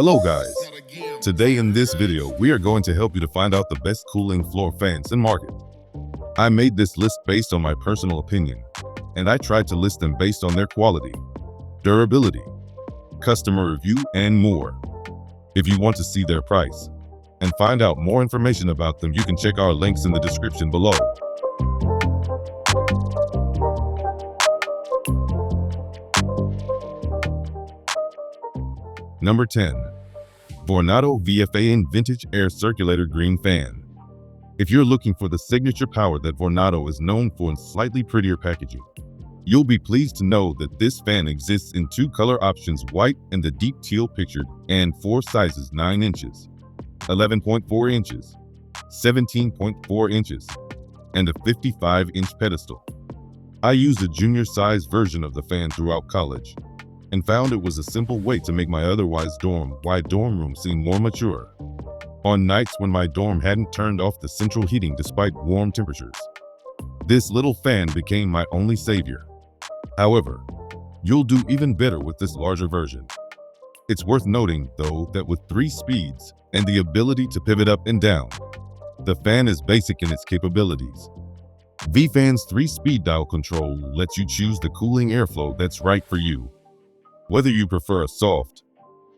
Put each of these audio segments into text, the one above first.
Hello guys, today in this video we are going to help you to find out the best cooling floor fans in market. I made this list based on my personal opinion, and I tried to list them based on their quality, durability, customer review, and more. If you want to see their price and find out more information about them, you can check our links in the description below. Number 10. Vornado VFAN Vintage Air Circulator Green Fan. If you're looking for the signature power that Vornado is known for in slightly prettier packaging, you'll be pleased to know that this fan exists in two color options, white and the deep teal pictured, and four sizes: 9 inches, 11.4 inches, 17.4 inches, and a 55-inch pedestal. I used a junior size version of the fan throughout college, and found it was a simple way to make my otherwise wide dorm room seem more mature on nights when my dorm hadn't turned off the central heating despite warm temperatures. This little fan became my only savior. However, you'll do even better with this larger version. It's worth noting, though, that with 3 speeds and the ability to pivot up and down, the fan is basic in its capabilities. VFan's 3-speed dial control lets you choose the cooling airflow that's right for you. Whether you prefer a soft,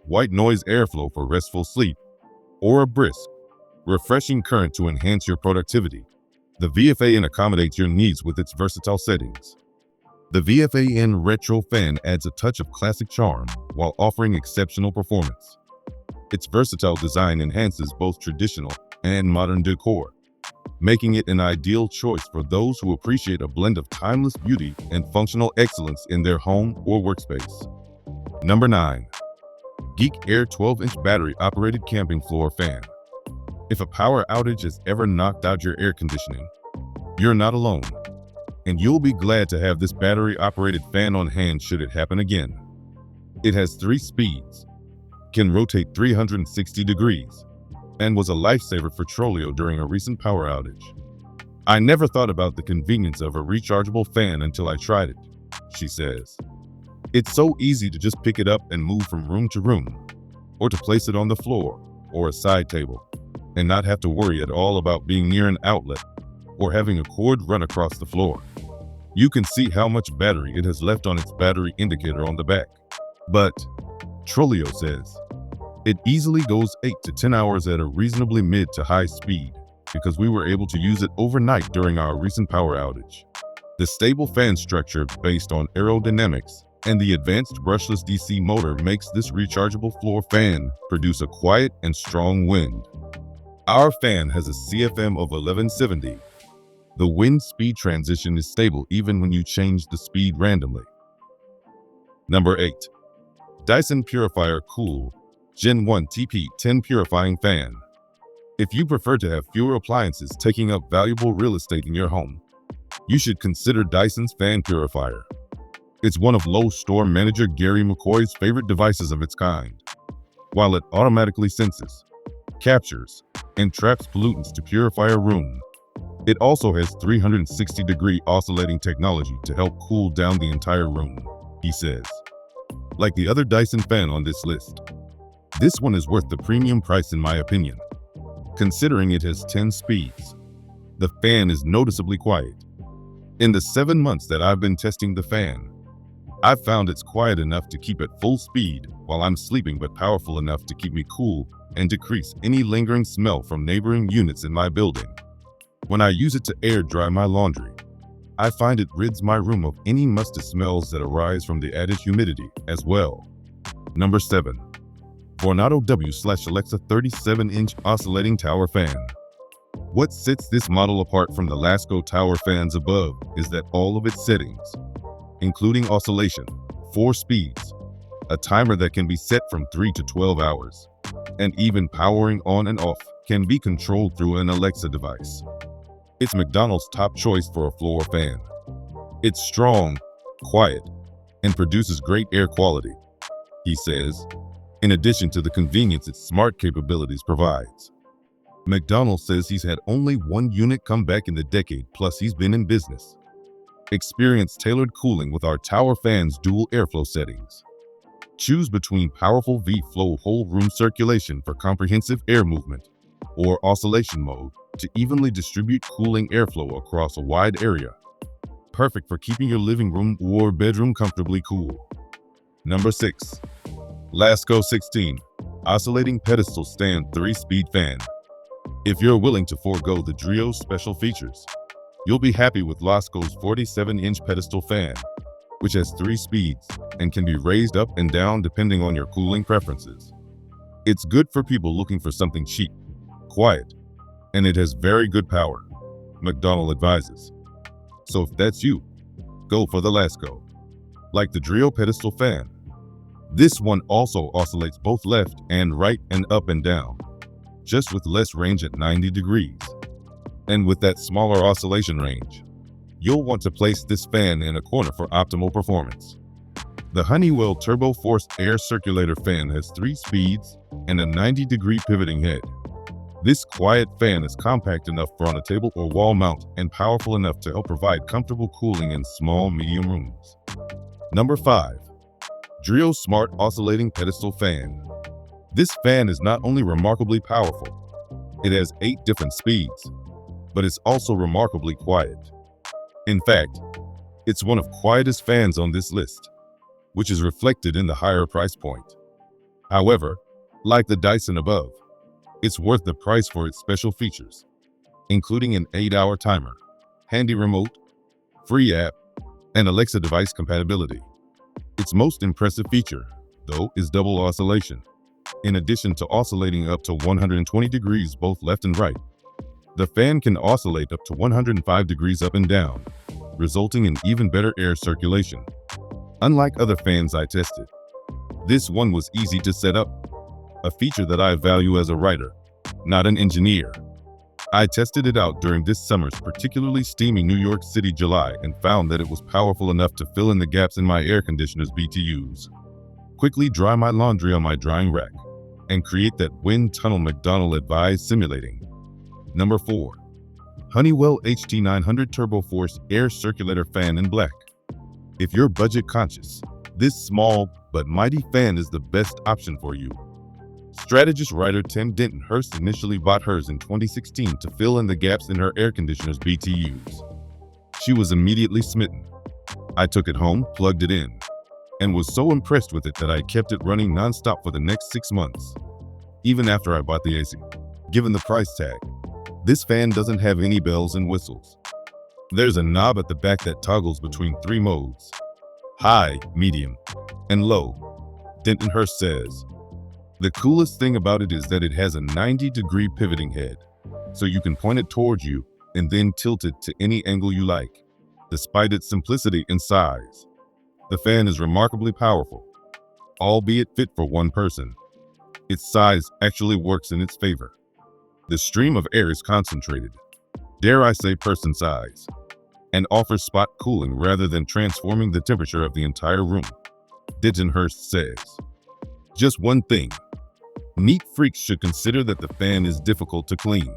white noise airflow for restful sleep, or a brisk, refreshing current to enhance your productivity, the VFAN accommodates your needs with its versatile settings. The VFAN Retro Fan adds a touch of classic charm while offering exceptional performance. Its versatile design enhances both traditional and modern decor, making it an ideal choice for those who appreciate a blend of timeless beauty and functional excellence in their home or workspace. Number 9. Geek Air 12-inch battery-operated camping floor fan. If a power outage has ever knocked out your air conditioning, you're not alone, and you'll be glad to have this battery-operated fan on hand should it happen again. It has 3 speeds, can rotate 360 degrees, and was a lifesaver for Trolio during a recent power outage. I never thought about the convenience of a rechargeable fan until I tried it, she says. It's so easy to just pick it up and move from room to room, or to place it on the floor or a side table, and not have to worry at all about being near an outlet or having a cord run across the floor. You can see how much battery it has left on its battery indicator on the back. But, Trolio says, it easily goes 8 to 10 hours at a reasonably mid to high speed because we were able to use it overnight during our recent power outage. The stable fan structure based on aerodynamics and the advanced brushless DC motor makes this rechargeable floor fan produce a quiet and strong wind. Our fan has a CFM of 1170. The wind speed transition is stable even when you change the speed randomly. Number 8. Dyson Purifier Cool Gen 1 TP10 Purifying Fan. If you prefer to have fewer appliances taking up valuable real estate in your home, you should consider Dyson's fan purifier. It's one of Lowe's store manager Gary McCoy's favorite devices of its kind. While it automatically senses, captures, and traps pollutants to purify a room, it also has 360-degree oscillating technology to help cool down the entire room, he says. Like the other Dyson fan on this list, this one is worth the premium price in my opinion. Considering it has 10 speeds, the fan is noticeably quiet. In the 7 months that I've been testing the fan, I've found it's quiet enough to keep at full speed while I'm sleeping, but powerful enough to keep me cool and decrease any lingering smell from neighboring units in my building. When I use it to air dry my laundry, I find it rids my room of any musty smells that arise from the added humidity as well. Number 7. Vornado W/Alexa 37-inch oscillating tower fan. What sets this model apart from the Lasco tower fans above is that all of its settings, including oscillation, 4 speeds, a timer that can be set from 3 to 12 hours, and even powering on and off, can be controlled through an Alexa device. It's McDonald's top choice for a floor fan. It's strong, quiet, and produces great air quality, he says, in addition to the convenience its smart capabilities provides. McDonald's says he's had only 1 unit come back in the decade plus he's been in business. Experience tailored cooling with our tower fan's dual airflow settings. Choose between powerful V-flow whole room circulation for comprehensive air movement or oscillation mode to evenly distribute cooling airflow across a wide area. Perfect for keeping your living room or bedroom comfortably cool. Number 6. Lasco 16 Oscillating Pedestal Stand 3-Speed Fan. If you're willing to forego the Drio's special features, you'll be happy with Lasco's 47-inch pedestal fan, which has 3 speeds and can be raised up and down depending on your cooling preferences. It's good for people looking for something cheap, quiet, and it has very good power, McDonald advises. So if that's you, go for the Lasco. Like the Drio pedestal fan, this one also oscillates both left and right and up and down, just with less range at 90 degrees. And with that smaller oscillation range, you'll want to place this fan in a corner for optimal performance. The Honeywell Turbo Force Air Circulator Fan has 3 speeds and a 90-degree pivoting head. This quiet fan is compact enough for on a table or wall mount and powerful enough to help provide comfortable cooling in small, medium rooms. Number 5. Drio Smart Oscillating Pedestal Fan. This fan is not only remarkably powerful, it has 8 different speeds, but it's also remarkably quiet. In fact, it's one of the quietest fans on this list, which is reflected in the higher price point. However, like the Dyson above, it's worth the price for its special features, including an 8-hour timer, handy remote, free app, and Alexa device compatibility. Its most impressive feature, though, is double oscillation. In addition to oscillating up to 120 degrees both left and right, the fan can oscillate up to 105 degrees up and down, resulting in even better air circulation. Unlike other fans I tested, this one was easy to set up, a feature that I value as a writer, not an engineer. I tested it out during this summer's particularly steamy New York City July and found that it was powerful enough to fill in the gaps in my air conditioner's BTUs, quickly dry my laundry on my drying rack, and create that wind tunnel McDonald advised simulating. Number 4. Honeywell HT900 Turbo Force Air Circulator Fan in black. If you're budget conscious, this small but mighty fan is the best option for you. Strategist writer Tim Denton-Hurst initially bought hers in 2016 to fill in the gaps in her air conditioner's BTUs. She was immediately smitten. I took it home, plugged it in, and was so impressed with it that I kept it running nonstop for the next 6 months, even after I bought the AC. Given the price tag, this fan doesn't have any bells and whistles. There's a knob at the back that toggles between 3 modes: high, medium, and low, Denton-Hurst says. The coolest thing about it is that it has a 90-degree pivoting head, so you can point it towards you and then tilt it to any angle you like. Despite its simplicity and size, the fan is remarkably powerful, albeit fit for one person. Its size actually works in its favor. The stream of air is concentrated, dare I say person size, and offers spot cooling rather than transforming the temperature of the entire room, Denton-Hurst says. Just one thing. Neat freaks should consider that the fan is difficult to clean.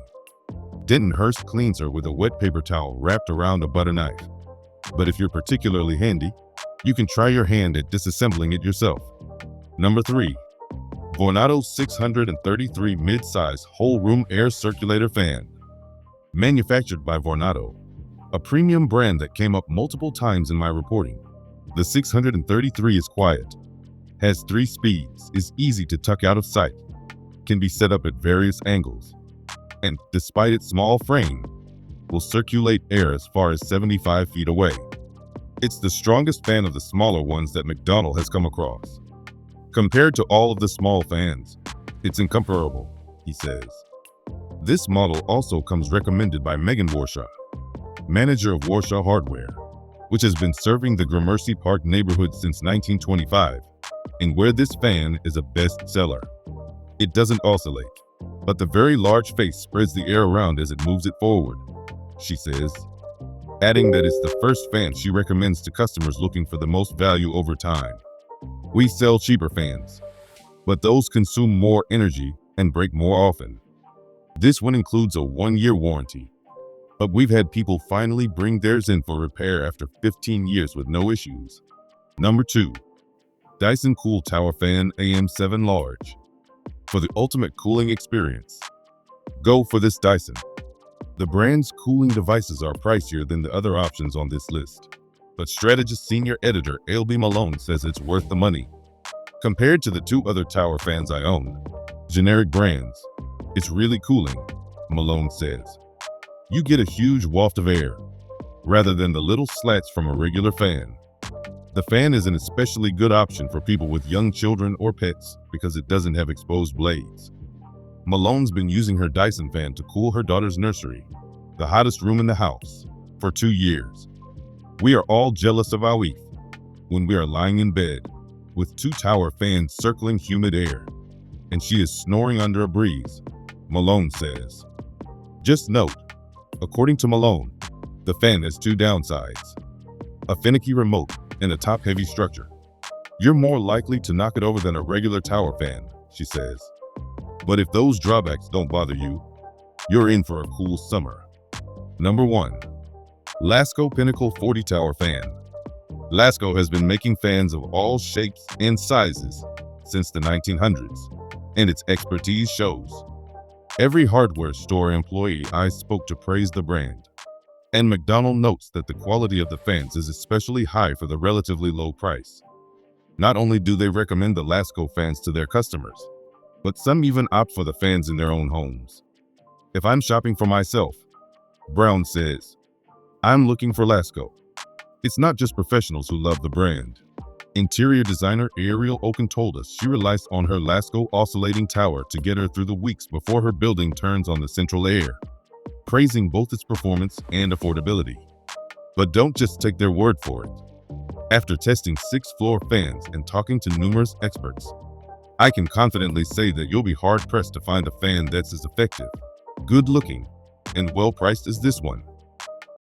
Denton-Hurst cleans her with a wet paper towel wrapped around a butter knife. But if you're particularly handy, you can try your hand at disassembling it yourself. Number 3. Vornado 633 Mid-Size Whole Room Air Circulator Fan. Manufactured by Vornado, a premium brand that came up multiple times in my reporting. The 633 is quiet, has 3 speeds, is easy to tuck out of sight, can be set up at various angles, and despite its small frame, will circulate air as far as 75 feet away. It's the strongest fan of the smaller ones that McDonald has come across. Compared to all of the small fans, it's incomparable, he says. This model also comes recommended by Megan Warshaw, manager of Warshaw Hardware, which has been serving the Gramercy Park neighborhood since 1925, and where this fan is a bestseller. It doesn't oscillate, but the very large face spreads the air around as it moves it forward, she says, adding that it's the first fan she recommends to customers looking for the most value over time. We sell cheaper fans, but those consume more energy and break more often. This one includes a 1-year warranty, but we've had people finally bring theirs in for repair after 15 years with no issues. Number 2. Dyson Cool Tower Fan AM7 Large. For the ultimate cooling experience, go for this Dyson. The brand's cooling devices are pricier than the other options on this list, but strategist senior editor LB Malone says it's worth the money. Compared to the two other tower fans I own, generic brands, it's really cooling, Malone says. You get a huge waft of air, rather than the little slats from a regular fan. The fan is an especially good option for people with young children or pets because it doesn't have exposed blades. Malone's been using her Dyson fan to cool her daughter's nursery, the hottest room in the house, for 2 years. We are all jealous of our Eve when we are lying in bed with 2 tower fans circling humid air, and she is snoring under a breeze, Malone says. Just note, according to Malone, the fan has 2 downsides: a finicky remote and a top-heavy structure. You're more likely to knock it over than a regular tower fan, she says. But if those drawbacks don't bother you, you're in for a cool summer. Number 1. Lasco Pinnacle 40 Tower Fan. Lasco has been making fans of all shapes and sizes since the 1900s, and its expertise shows. Every hardware store employee I spoke to praised the brand, and McDonald notes that the quality of the fans is especially high for the relatively low price. Not only do they recommend the Lasco fans to their customers, but some even opt for the fans in their own homes. If I'm shopping for myself, Brown says, I'm looking for Lasco. It's not just professionals who love the brand. Interior designer Ariel Oken told us she relies on her Lasco oscillating tower to get her through the weeks before her building turns on the central air, praising both its performance and affordability. But don't just take their word for it. After testing 6-floor fans and talking to numerous experts, I can confidently say that you'll be hard-pressed to find a fan that's as effective, good-looking, and well-priced as this one.